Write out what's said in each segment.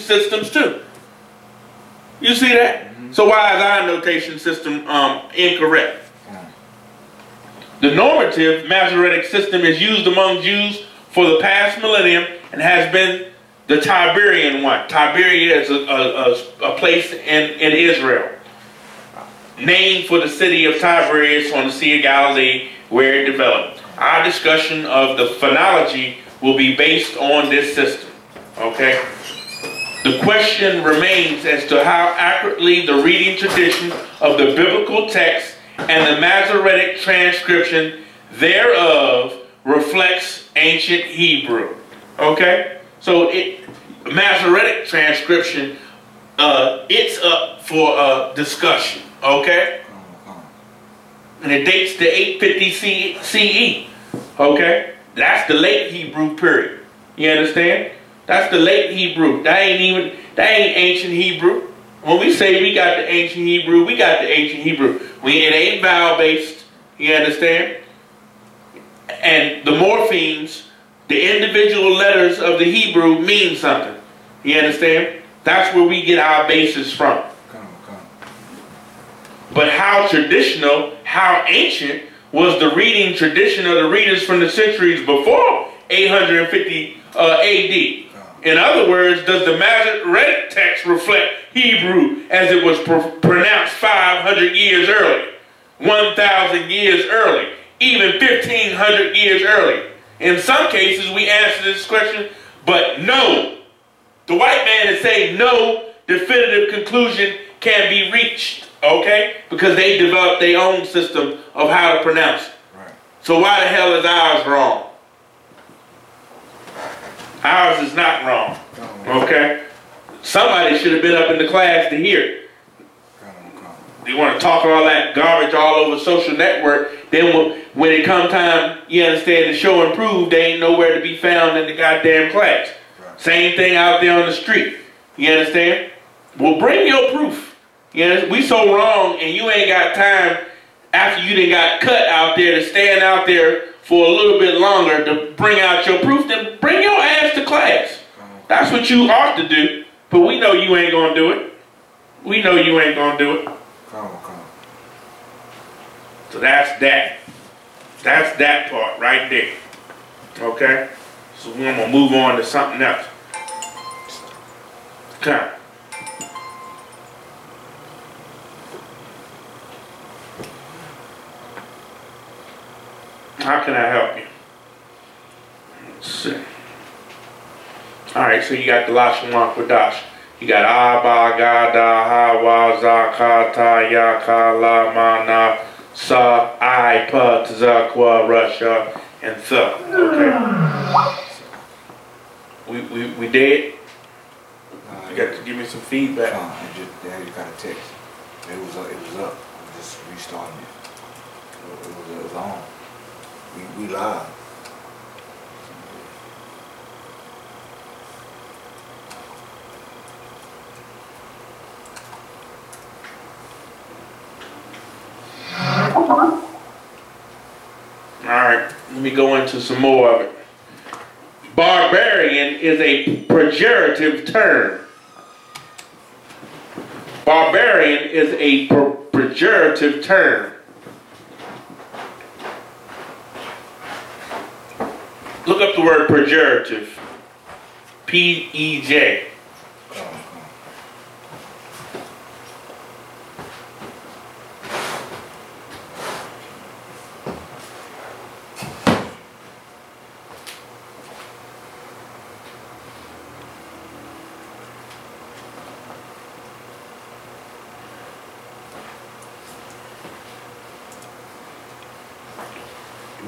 systems too. You see that? So why is our notation system incorrect? The normative Masoretic system is used among Jews for the past millennium and has been the Tiberian one. Tiberia is a place in Israel, named for the city of Tiberias on the Sea of Galilee, where it developed. Our discussion of the phonology will be based on this system. Okay? The question remains as to how accurately the reading tradition of the biblical text and the Masoretic transcription thereof reflects ancient Hebrew. Okay? So Masoretic transcription, it's up for discussion. Okay? And it dates to 850 CE. Okay? That's the late Hebrew period. You understand? That's the late Hebrew. That ain't ancient Hebrew. When we say we got the ancient Hebrew, we got the ancient Hebrew. It ain't vowel based. You understand? And the morphemes, the individual letters of the Hebrew mean something. You understand? That's where we get our basis from. But how traditional, how ancient was the reading tradition of the readers from the centuries before 850 AD? In other words, does the Masoretic text reflect Hebrew as it was pronounced 500 years early, 1,000 years early, even 1,500 years early? In some cases, we answer this question, but no. The white man is saying no definitive conclusion can be reached, okay? Because they developed their own system of how to pronounce it. Right. So why the hell is ours wrong? Ours is not wrong, okay? Somebody should have been up in the class to hear it. They want to talk all that garbage all over social network. Then when it come time, you understand, to show and prove, they ain't nowhere to be found in the goddamn class. Right. Same thing out there on the street. You understand? Well, bring your proof. You know, we so wrong, and you ain't got time after you done got cut out there to stand out there for a little bit longer to bring out your proof. Then bring your ass to class. That's what you ought to do. But we know you ain't gonna do it. We know you ain't gonna do it. So that's that. That's that part right there. Okay? So I'm gonna move on to something else. Okay. How can I help you? Let's see. Alright, so you got the Lashawan Qadash. You got Abba, Gada, Hawa, Zakata, Yaka, Lamana, Sa, I.P.K, Tzakwa, Russia, and Th. Okay. We did? You got to give me some feedback. Daddy got a text. It was up. I'm just restarting it. It was on. We live. Alright, let me go into some more of it. Barbarian is a pejorative term. Barbarian is a pejorative term. Look up the word pejorative. P-E-J.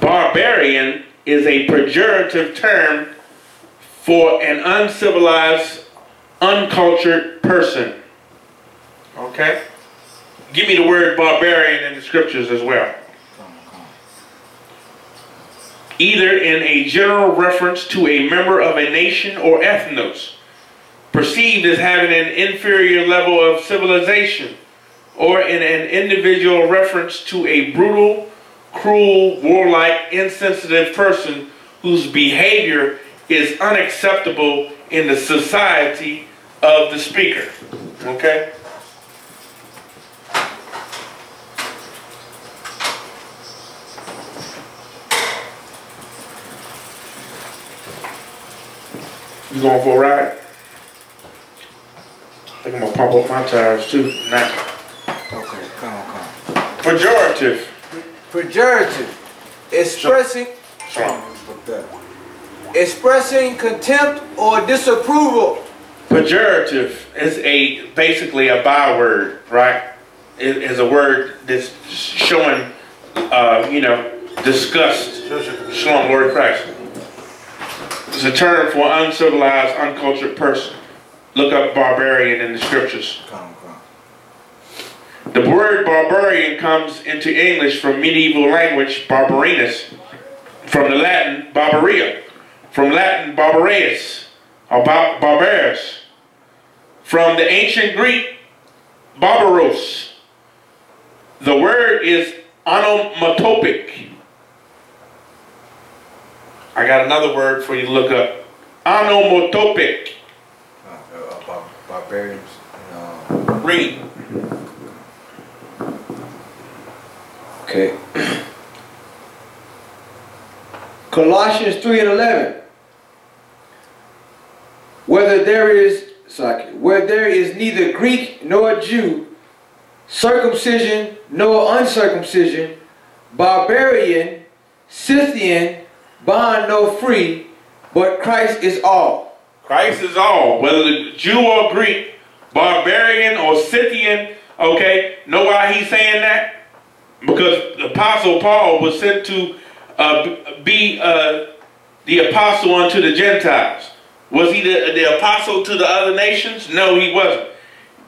Barbarian is a pejorative term for an uncivilized, uncultured person. Okay? Give me the word barbarian in the scriptures as well. Either in a general reference to a member of a nation or ethnos, perceived as having an inferior level of civilization, or in an individual reference to a brutal, cruel, warlike, insensitive person whose behavior is unacceptable in the society of the speaker. Okay? You going for a ride? I think I'm gonna pump up my tires too. Now. Okay, come on. Pejorative. Pejorative. Expressing. Expressing contempt or disapproval. Pejorative is basically a byword, right? It is a word that's showing, disgust. Shalom, Lord Christ. It's a term for an uncivilized, uncultured person. Look up barbarian in the scriptures. The word barbarian comes into English from medieval language barbarinus, from the Latin barbaria, from Latin barbareus, or barbarus, from the ancient Greek barbaros. The word is onomatopic. I got another word for you to look up. Onomatopic. Barbarians. Read. Okay. Colossians 3:11. Where there is neither Greek nor Jew, circumcision nor uncircumcision, barbarian, Scythian, bond no free, but Christ is all. Christ is all. Whether the Jew or Greek, barbarian or Scythian, okay, know why he's saying that? Because the Apostle Paul was sent to be the apostle unto the Gentiles. Was he the apostle to the other nations? No, he wasn't.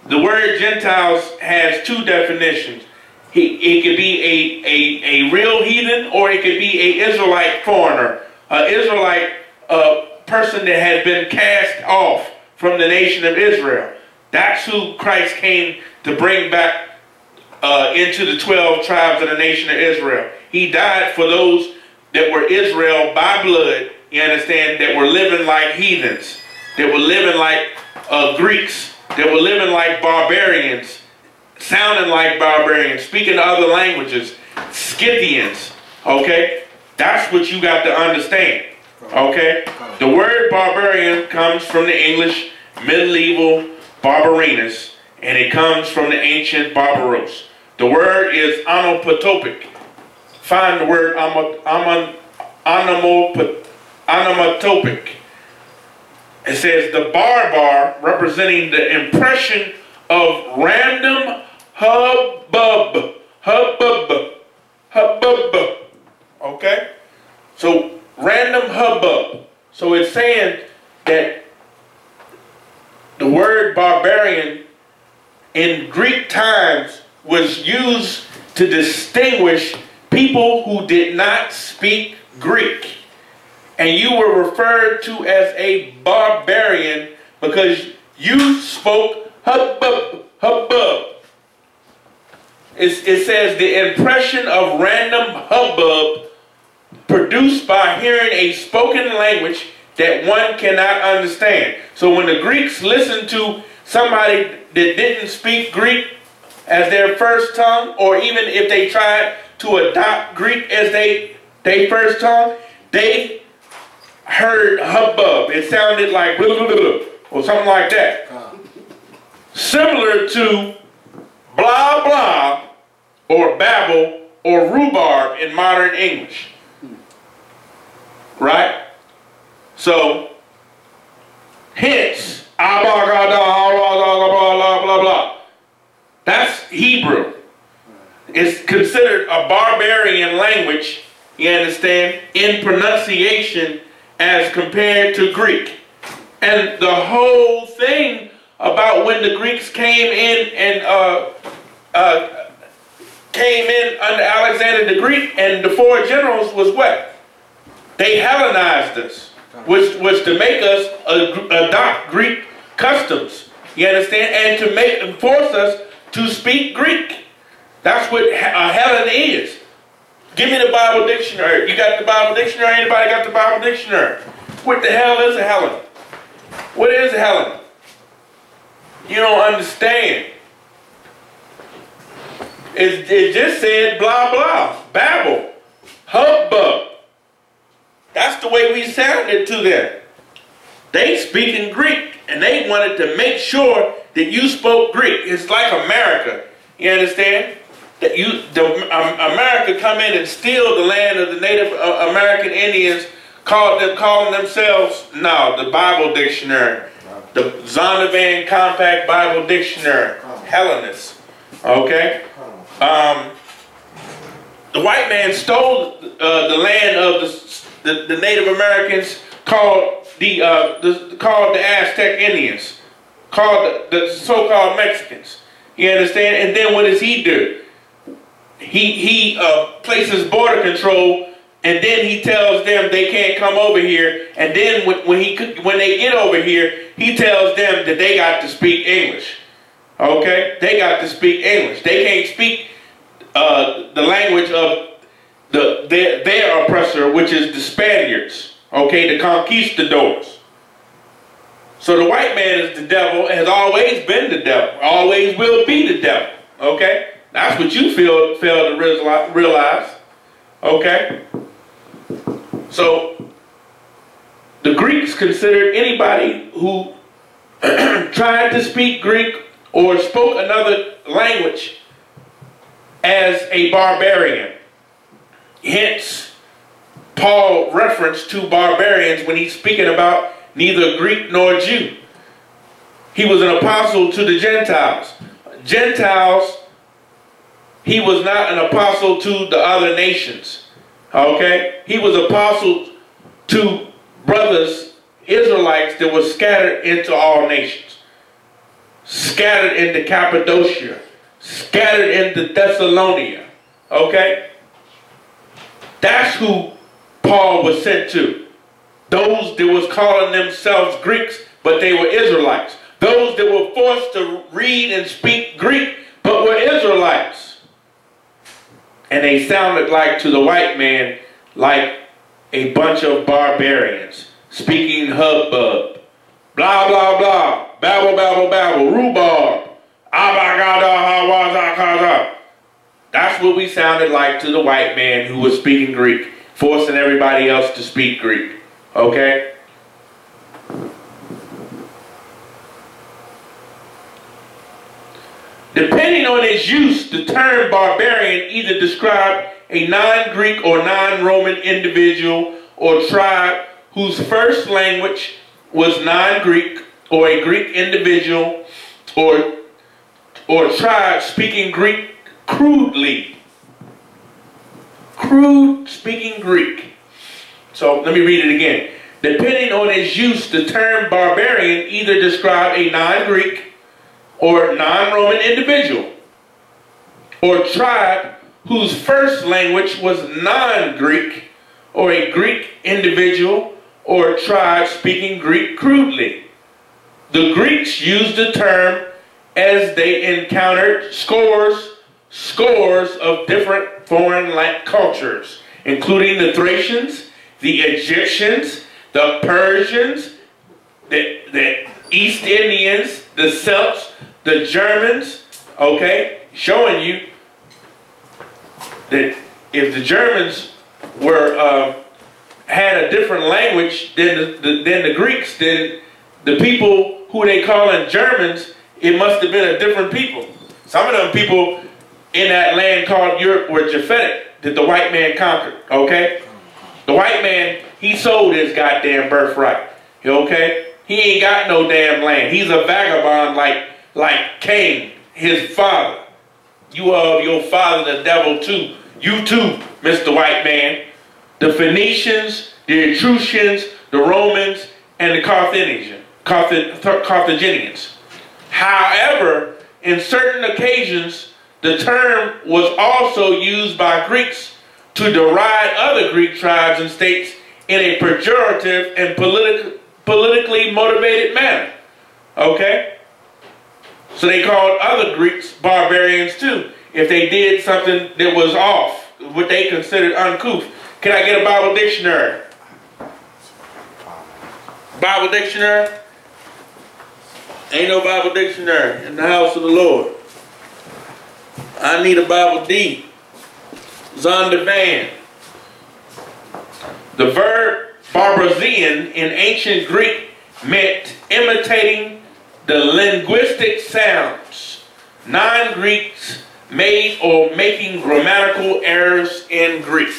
The word Gentiles has two definitions. It could be a real heathen, or it could be an Israelite foreigner, an Israelite person that has been cast off from the nation of Israel. That's who Christ came to bring back into the 12 tribes of the nation of Israel. He died for those that were Israel by blood, you understand, that were living like heathens, that were living like Greeks, that were living like barbarians, sounding like barbarians, speaking other languages, Scythians, okay? That's what you got to understand, okay? The word barbarian comes from the English medieval barbarinus, and it comes from the ancient barbaros. The word is onomatopic. Find the word onomatopic. It says the barbar, representing the impression of random hubbub. Okay? So, random hubbub. So it's saying that the word barbarian in Greek times was used to distinguish people who did not speak Greek. And you were referred to as a barbarian because you spoke hubbub. It says the impression of random hubbub produced by hearing a spoken language that one cannot understand. So when the Greeks listened to somebody that didn't speak Greek as their first tongue, or even if they tried to adopt Greek as their first tongue, they heard hubbub. It sounded like blah, blah, blah, or something like that. Similar to blah blah, or babble, or rhubarb in modern English. Right? So, hence, blah blah blah. That's Hebrew. It's considered a barbarian language, you understand, in pronunciation as compared to Greek. And the whole thing about when the Greeks came in and came in under Alexander the Greek and the four generals was what? They Hellenized us, which was to make us adopt Greek customs, you understand, and to force us to speak Greek. That's what Helen is. Give me the Bible dictionary. You got the Bible dictionary? Anybody got the Bible dictionary? What the hell is a Helen? What is a Helen? You don't understand. It just said blah blah, babble, hubbub. That's the way we sounded to them. They speak in Greek, and they wanted to make sure that you spoke Greek. It's like America. You understand? That America come in and steal the land of the Native American Indians, calling themselves, no, the Bible Dictionary, the Zondervan Compact Bible Dictionary, Hellenists. Okay? The white man stole the land of the Native Americans, called the Aztec Indians, called the so-called Mexicans. You understand? And then what does he do? He places border control, and then he tells them they can't come over here. And then when they get over here, he tells them that they got to speak English. Okay, they got to speak English. They can't speak the language of their oppressor, which is the Spaniards. Okay, the conquistadors. So the white man is the devil, has always been the devil, always will be the devil. Okay, that's what you fail to realize. Okay, so the Greeks considered anybody who tried to speak Greek or spoke another language as a barbarian. Hence, Paul referenced to barbarians when he's speaking about neither Greek nor Jew. He was an apostle to the Gentiles. Gentiles, he was not an apostle to the other nations. Okay? He was apostle to brothers, Israelites, that were scattered into all nations. Scattered into Cappadocia. Scattered into Thessalonica. Okay? That's who Paul was sent to. Those that was calling themselves Greeks, but they were Israelites. Those that were forced to read and speak Greek, but were Israelites. And they sounded like, to the white man, like a bunch of barbarians, speaking hubbub, blah, blah, blah, babble, babble, babble, rhubarb, abagada, hawazakaza. That's what we sounded like to the white man who was speaking Greek, forcing everybody else to speak Greek. Okay? Depending on its use, the term barbarian either described a non-Greek or non-Roman individual or tribe whose first language was non-Greek, or a Greek individual or tribe speaking Greek crudely. Crude speaking Greek. So let me read it again. Depending on its use, the term barbarian either described a non-Greek or non-Roman individual or tribe whose first language was non-Greek, or a Greek individual or tribe speaking Greek crudely. The Greeks used the term as they encountered scores of different foreign cultures, including the Thracians, the Egyptians, the Persians, the East Indians, the Celts, the Germans. Okay, showing you that if the Germans were had a different language than the Greeks, then the people who they calling Germans, it must have been a different people. Some of them people in that land called Europe were Japhetic, that the white man conquered. Okay, the white man, he sold his goddamn birthright. Okay, he ain't got no damn land. He's a vagabond like Cain, his father. You are your father, the devil too. You too, Mr. White Man. The Phoenicians, the Etruscans, the Romans, and the Carthaginians. However, in certain occasions, the term was also used by Greeks to deride other Greek tribes and states in a pejorative and politically motivated manner. Okay? So they called other Greeks barbarians too, if they did something that was off, what they considered uncouth. Can I get a Bible dictionary? Bible dictionary? Ain't no Bible dictionary in the house of the Lord. I need a Bible D. Zondervan. The verb barbazian in ancient Greek meant imitating the linguistic sounds. Non-Greeks made or making grammatical errors in Greek.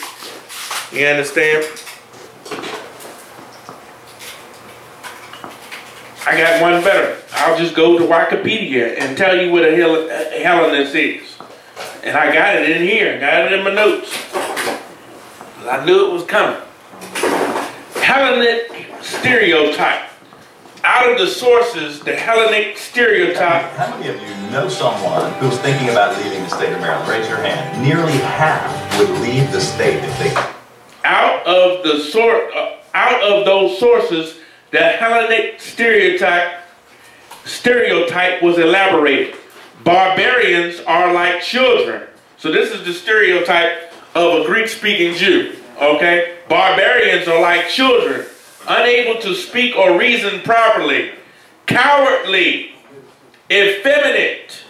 You understand? I got one better. I'll just go to Wikipedia and tell you what a Hellenist is. And I got it in here. Got it in my notes. I knew it was coming. Hellenic stereotype. Out of the sources, the Hellenic stereotype. How many of you know someone who's thinking about leaving the state of Maryland? Raise your hand. Nearly half would leave the state if they could. Out of those sources, the Hellenic stereotype was elaborated. Barbarians are like children. So this is the stereotype of a Greek-speaking Jew. Okay? Barbarians are like children, unable to speak or reason properly, cowardly, effeminate,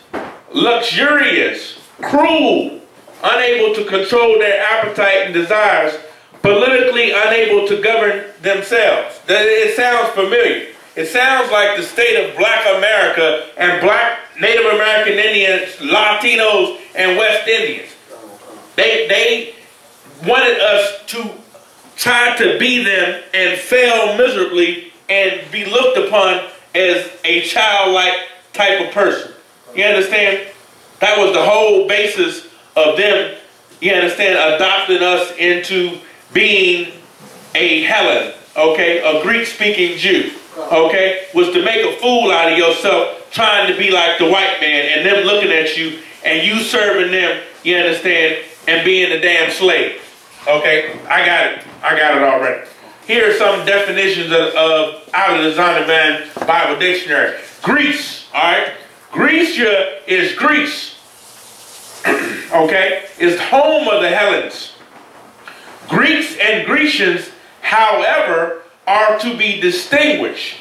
luxurious, cruel, unable to control their appetite and desires, politically unable to govern themselves. It sounds familiar. It sounds like the state of Black America and Black Native American Indians, Latinos, and West Indians. They wanted us to try to be them and fail miserably and be looked upon as a childlike type of person. You understand? That was the whole basis of them, you understand, adopting us into being a Hellen, okay, a Greek-speaking Jew, okay, was to make a fool out of yourself trying to be like the white man and them looking at you and you serving them, you understand, and being a damn slave. Okay, I got it already. Here are some definitions of out of the Zondervan Bible Dictionary. Greece, all right? Grecia is Greece, okay, is home of the Hellenes. Greeks and Grecians, however, are to be distinguished.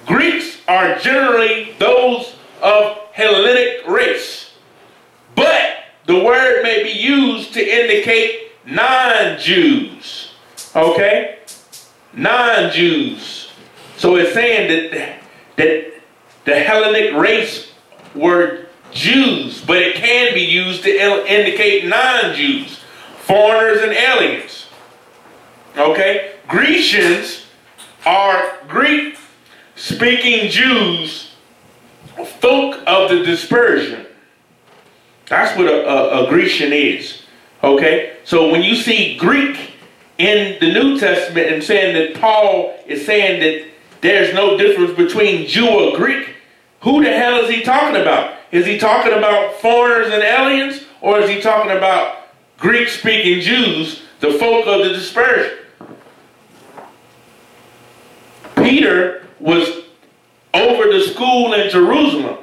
Greeks are generally those of Hellenic race, but the word may be used to indicate non-Jews, okay? Non-Jews. So it's saying that the Hellenic race were Jews, but it can be used to indicate non-Jews, foreigners and aliens. Okay? Grecians are Greek-speaking Jews, folk of the dispersion. That's what a Grecian is. Okay? So when you see Greek in the New Testament and saying that Paul is saying that there's no difference between Jew or Greek, who the hell is he talking about? Is he talking about foreigners and aliens? Or is he talking about Greek-speaking Jews, the folk of the dispersion? Peter was over the school in Jerusalem.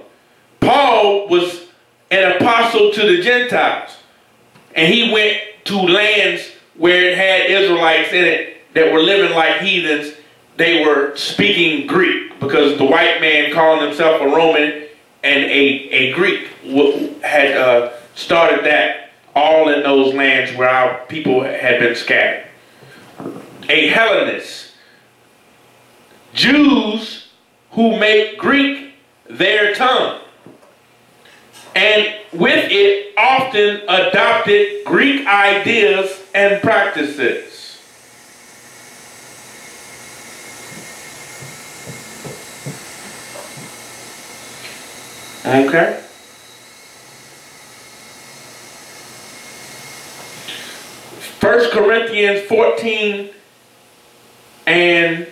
Paul was an apostle to the Gentiles. And he went to lands where it had Israelites in it that were living like heathens. They were speaking Greek because the white man calling himself a Roman and a Greek had started that all in those lands where our people had been scattered. A Hellenist. Jews who make Greek their tongue, and with it often adopted Greek ideas and practices. Okay? 1 Corinthians 14 and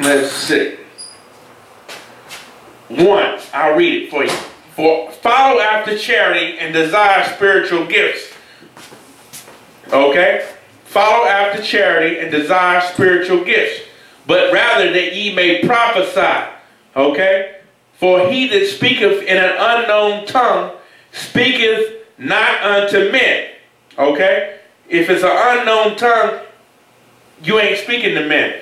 let's see. 1, I'll read it for you. For follow after charity and desire spiritual gifts. Okay? Follow after charity and desire spiritual gifts, but rather that ye may prophesy. Okay? For he that speaketh in an unknown tongue speaketh not unto men. Okay? If it's an unknown tongue, you ain't speaking to men,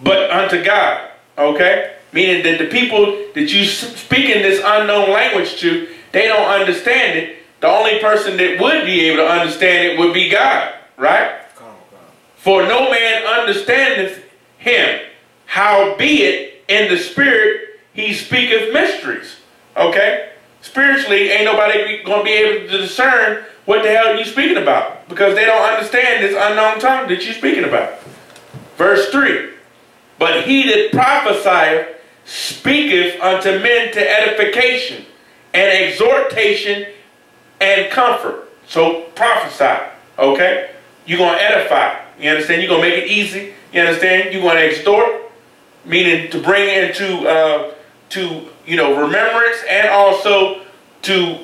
but unto God. Okay? Meaning that the people that you speaking this unknown language to, they don't understand it. The only person that would be able to understand it would be God. Right? For no man understandeth him. Howbeit in the spirit he speaketh mysteries. Okay? Spiritually, ain't nobody going to be able to discern what the hell you speaking about, because they don't understand this unknown tongue that you're speaking about. Verse 3. But he that prophesieth speaketh unto men to edification and exhortation and comfort. So prophesy. Okay? You're going to edify. You understand? You're going to make it easy. You understand? You're going to extort, meaning to bring into remembrance, and also to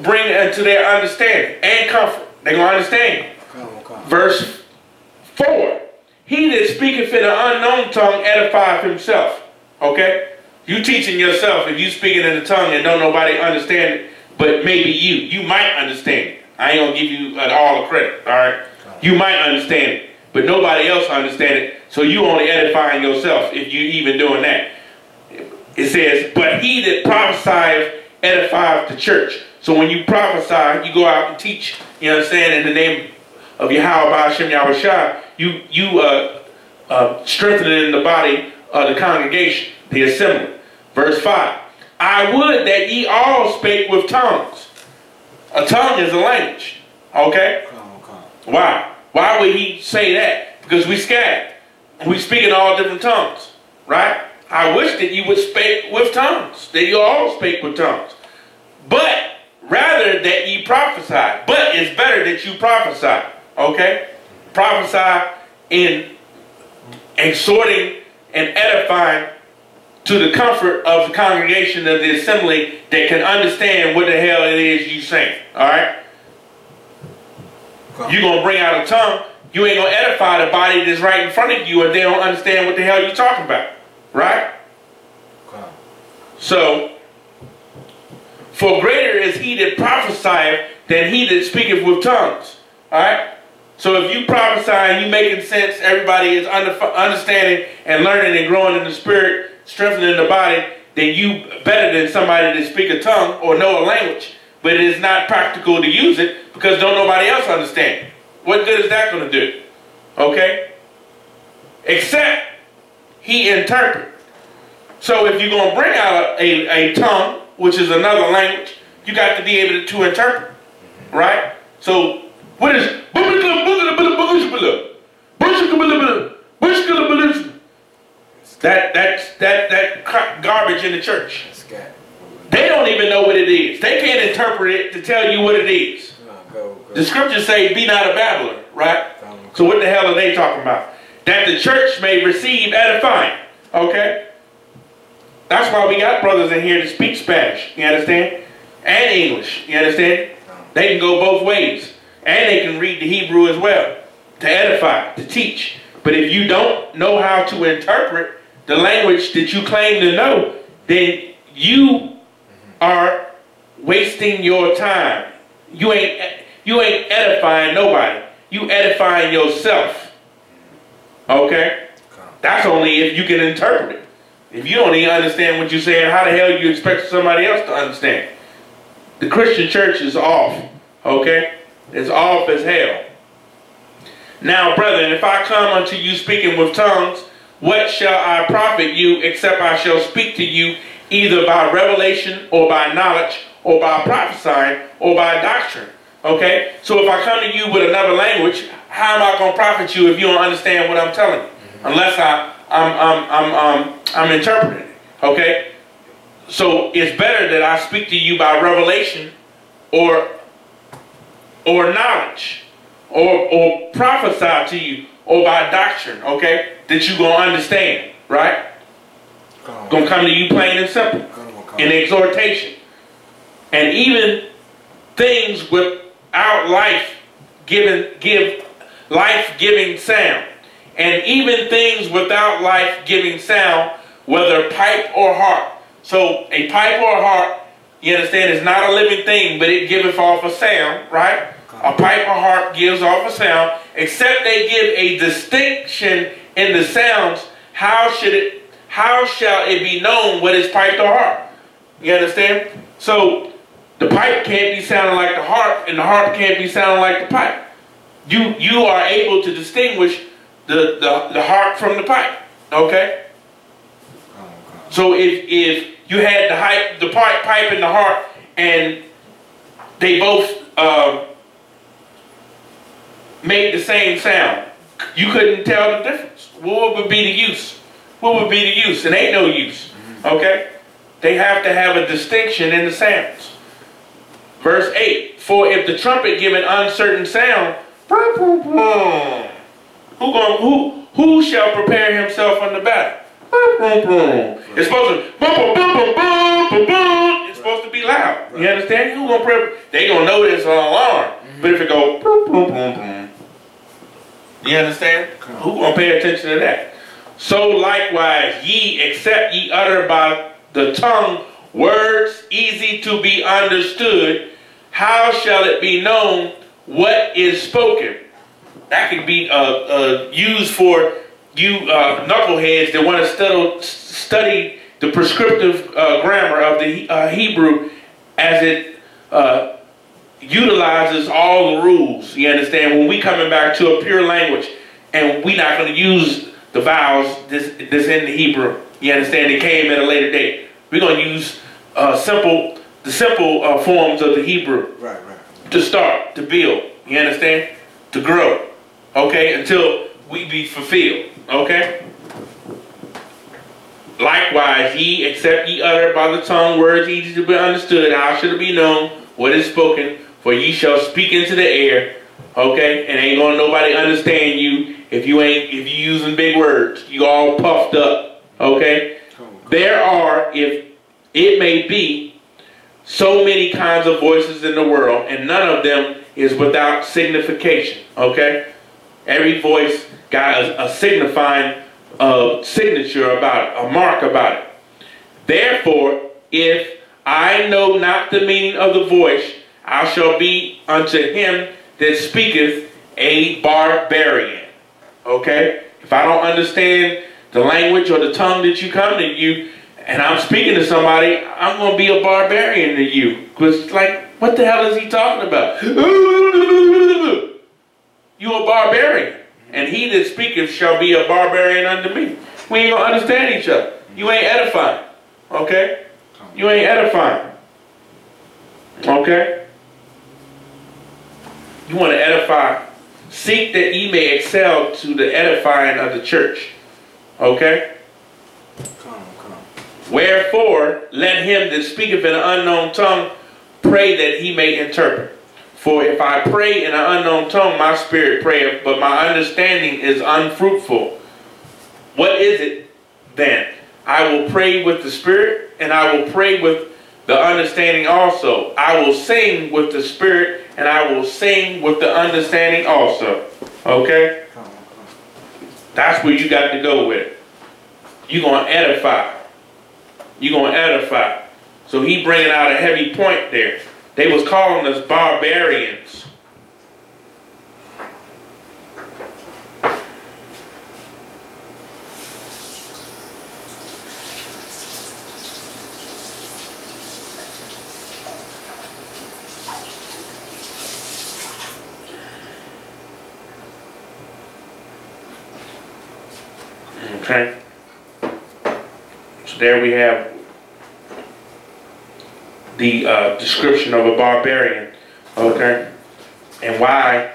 bring into their understanding and comfort. They're going to understand you. Verse 4. He that speaketh in an unknown tongue edifieth himself. Okay? You teaching yourself if you speaking in a tongue and don't nobody understand it, but maybe you might understand it. I ain't going to give you all the credit. All right? You might understand it, but nobody else understand it, so you only edifying yourself if you even doing that. It says, but he that prophesieth edifieth the church. So when you prophesy, you go out and teach, you understand, in the name of Yahweh Hashem Yahushua, you strengthening the body of the congregation, the assembly. Verse 5. I would that ye all spake with tongues. A tongue is a language. Okay? Why? Why would he say that? Because we scattered. We speak in all different tongues. Right? I wish that you would speak with tongues. That you all speak with tongues. But rather that ye prophesy. But it's better that you prophesy. Okay? Prophesy in exhorting and edifying to the comfort of the congregation of the assembly that can understand what the hell it is you saying. Alright? You're going to bring out a tongue. You ain't going to edify the body that's right in front of you if they don't understand what the hell you're talking about. Right? So, for greater is he that prophesieth than he that speaketh with tongues. Alright? So if you prophesy and you making sense, everybody is understanding and learning and growing in the spirit, strengthening the body, then you better than somebody that speak a tongue or know a language, but it is not practical to use it because don't nobody else understand. What good is that going to do? Okay? Except he interpret. So if you're going to bring out a tongue, which is another language, you got to be able to interpret. Right? So what is that garbage in the church? They don't even know what it is. They can't interpret it to tell you what it is. The scriptures say, be not a babbler, right? So what the hell are they talking about? That the church may receive edifying. Okay? That's why we got brothers in here that speak Spanish. You understand? And English. You understand? They can go both ways. And they can read the Hebrew as well. To edify, to teach. But if you don't know how to interpret the language that you claim to know, then you are wasting your time. You ain't edifying nobody. You edifying yourself. Okay? That's only if you can interpret it. If you don't even understand what you're saying, how the hell you expect somebody else to understand? The Christian church is off. Okay? It's off as hell. Now, brethren, if I come unto you speaking with tongues, what shall I profit you, except I shall speak to you either by revelation or by knowledge or by prophesying or by doctrine? Okay? So if I come to you with another language, how am I going to profit you if you don't understand what I'm telling you? Unless I'm interpreting it. Okay? So it's better that I speak to you by revelation or knowledge or prophesy to you or by doctrine, okay, that you're going to understand, right? Going to come to you plain and simple in exhortation. And even things without give life-giving sound. And even things without life-giving sound, whether pipe or harp. So a pipe or a harp, you understand, is not a living thing, but it giveth off a sound, right? A pipe or harp gives off a sound, except they give a distinction in the sounds. How shall it be known what is piped or harp? You understand? So the pipe can't be sounding like the harp, and the harp can't be sounding like the pipe. You are able to distinguish the harp from the pipe. Okay? So if you had the pipe and the harp, and they both made the same sound, you couldn't tell the difference. What would be the use? What would be the use? It ain't no use. Okay? They have to have a distinction in the sounds. Verse 8, for if the trumpet give an uncertain sound, who shall prepare himself on the battle? It's supposed to it's supposed to be loud. You understand? Who gonna prepare? They gonna know this alarm. But if it go you understand? Who gonna pay attention to that? So likewise, ye, except ye utter by the tongue words easy to be understood, how shall it be known what is spoken? That could be used for you knuckleheads that want to study the prescriptive grammar of the Hebrew, as it utilizes all the rules. You understand? When we coming back to a pure language, and we're not going to use the vowels that's in the Hebrew. You understand? It came at a later date. We're going to use the simple forms of the Hebrew to start, to build. You understand? To grow. Okay? Until we be fulfilled. Okay? Likewise, ye, except ye utter by the tongue words easy to be understood, how should it be known what is spoken? For ye shall speak into the air. Okay? And ain't gonna nobody understand you if you using big words. You all puffed up. Okay? There are, if it may be, so many kinds of voices in the world, and none of them is without signification. Okay? Every voice got a signifying signature about it, a mark about it. Therefore, if I know not the meaning of the voice, I shall be unto him that speaketh a barbarian. Okay? If I don't understand the language or the tongue that you come to you, and I'm speaking to somebody, I'm going to be a barbarian to you. Because, like, what the hell is he talking about? You a barbarian. And he that speaketh shall be a barbarian unto me. We ain't going to understand each other. You ain't edifying. Okay? You ain't edifying. Okay? You want to edify. Seek that ye may excel to the edifying of the church. Okay? Wherefore, let him that speaketh in an unknown tongue pray that he may interpret. For if I pray in an unknown tongue, my spirit prayeth, but my understanding is unfruitful. What is it then? I will pray with the spirit, and I will pray with the understanding also. I will sing with the spirit, and I will sing with the understanding also. Okay? That's where you got to go with it. You're going to edify. You're going to edify. So he bringing out a heavy point there. They was calling us barbarians. Okay. So there we have the description of a barbarian. Okay. And why,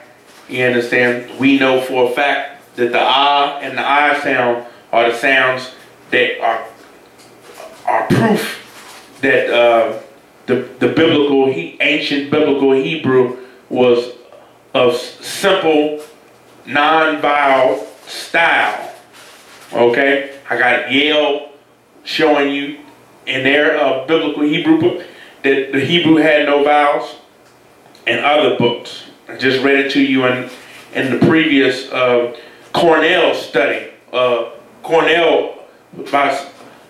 you understand, we know for a fact that the ah and the I sound are the sounds that are proof that the biblical, ancient biblical Hebrew was of simple, non-vowel style. Okay, I got Yale showing you in their biblical Hebrew book that the Hebrew had no vowels, and other books. I just read it to you in the previous Cornell study. Cornell, by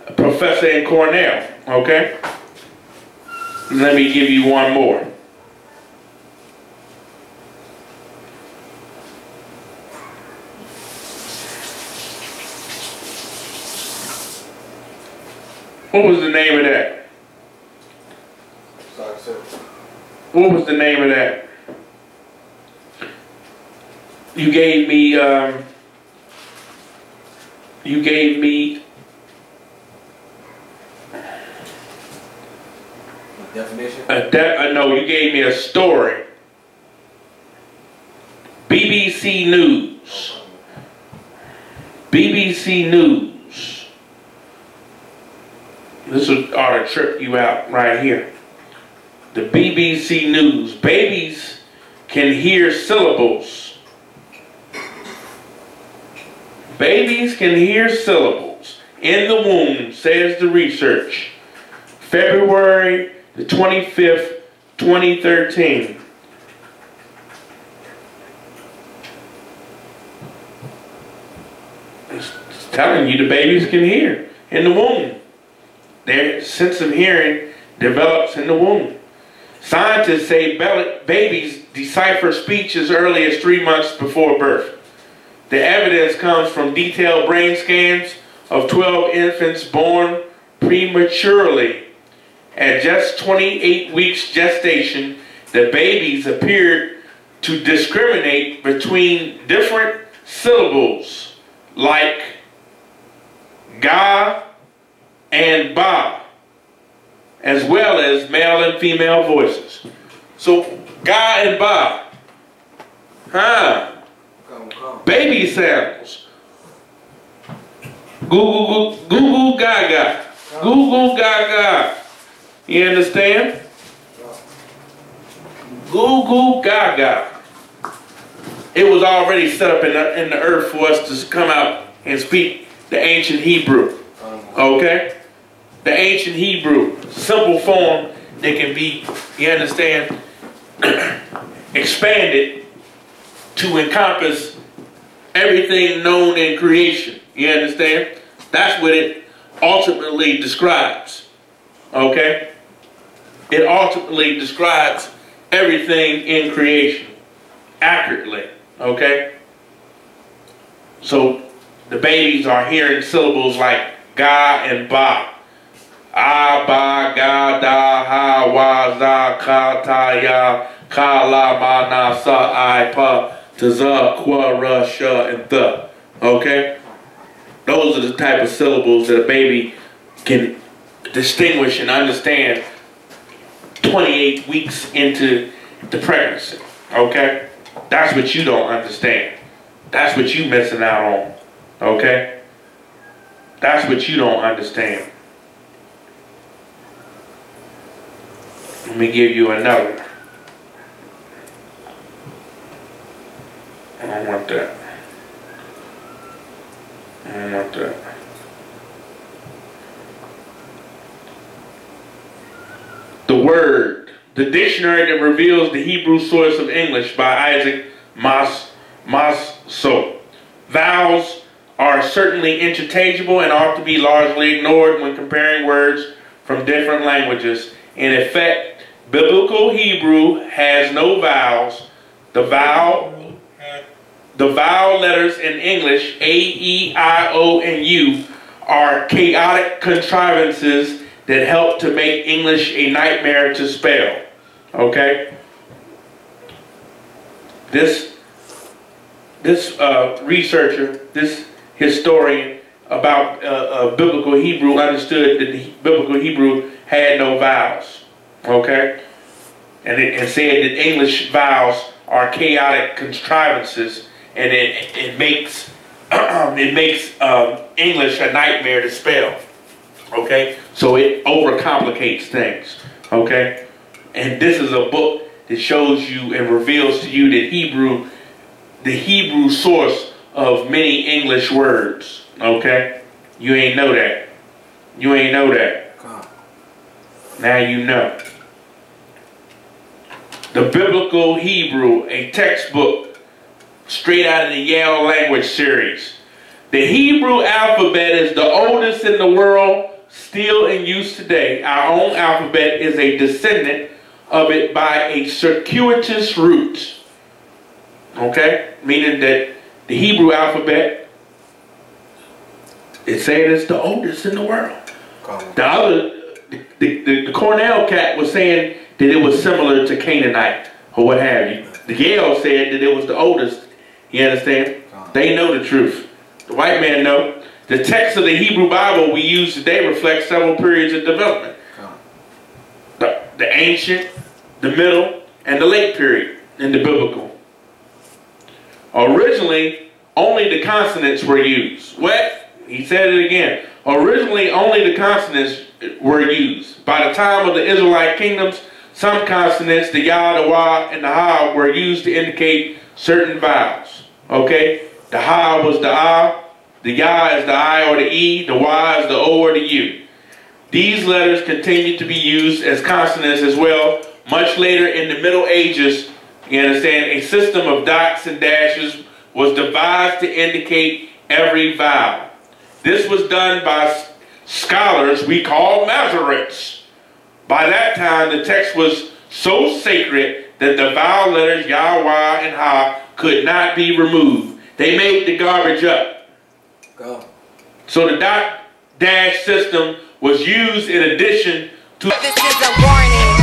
a professor in Cornell. Okay, Let me give you one more. What was the name of that? What was the name of that? You gave me definition? No, you gave me a story. BBC News. BBC News. This ought to trip you out right here. The BBC News. Babies can hear syllables. Babies can hear syllables in the womb, says the research. February the 25th, 2013. It's telling you the babies can hear in the womb. Their sense of hearing develops in the womb. Scientists say babies decipher speech as early as 3 months before birth. The evidence comes from detailed brain scans of 12 infants born prematurely. At just 28 weeks gestation, the babies appeared to discriminate between different syllables like ga and ba, as well as male and female voices. So ga and ba, baby sounds. Goo goo goo goo gaga, goo goo gaga. You understand? Goo goo gaga. It was already set up in the earth for us to come out and speak the ancient Hebrew. Okay? The ancient Hebrew, simple form that can be, you understand, expanded to encompass everything known in creation. You understand? That's what it ultimately describes. Okay? It ultimately describes everything in creation accurately. Okay? So the babies are hearing syllables like ga and ba. Ah, ba, ga, da, ha, wa, za, ka, ta, ya, ka, la, ma, na, sa, I, pa, ta, za, kwa, ra, sha, and the. Okay? Those are the type of syllables that a baby can distinguish and understand 28 weeks into the pregnancy. Okay? That's what you don't understand. That's what you missing out on. Okay? That's what you don't understand. Let me give you another. I don't want that. I don't want that. The Word, the dictionary that reveals the Hebrew source of English by Isaac Maso. Vowels are certainly interchangeable and ought to be largely ignored when comparing words from different languages. In effect, Biblical Hebrew has no vowels. The vowel letters in English, A, E, I, O, and U, are chaotic contrivances that help to make English a nightmare to spell. Okay? This researcher, this historian about Biblical Hebrew understood that the Biblical Hebrew had no vowels. Okay? And it said that English vowels are chaotic contrivances, and it makes English a nightmare to spell. Okay? So it overcomplicates things. Okay? And this is a book that shows you and reveals to you that the Hebrew source of many English words. Okay? You ain't know that. You ain't know that. Now you know. The Biblical Hebrew, a textbook straight out of the Yale language series. The Hebrew alphabet is the oldest in the world, still in use today. Our own alphabet is a descendant of it by a circuitous route. Okay? Meaning that the Hebrew alphabet, it said it's the oldest in the world. The Cornell cat was saying that it was similar to Canaanite or what have you. The Yale said that it was the oldest. You understand? They know the truth. The white man know. The text of the Hebrew Bible we use today reflects several periods of development. The ancient, the middle, and the late period in the biblical. Originally, only the consonants were used. What? He said it again. Originally, only the consonants were used. By the time of the Israelite kingdoms, some consonants, the Yah, the Wah, and the Ha, were used to indicate certain vowels. Okay? The Ha was the Ah, the Yah is the I or the E, the Wah is the O or the U. These letters continued to be used as consonants as well. Much later in the Middle Ages, you understand, a system of dots and dashes was devised to indicate every vowel. This was done by scholars we call Masoretes. By that time, the text was so sacred that the vowel letters Yah, Wah, and Ha could not be removed. They made the garbage up. Go. So the dot dash system was used in addition to... This is a warning.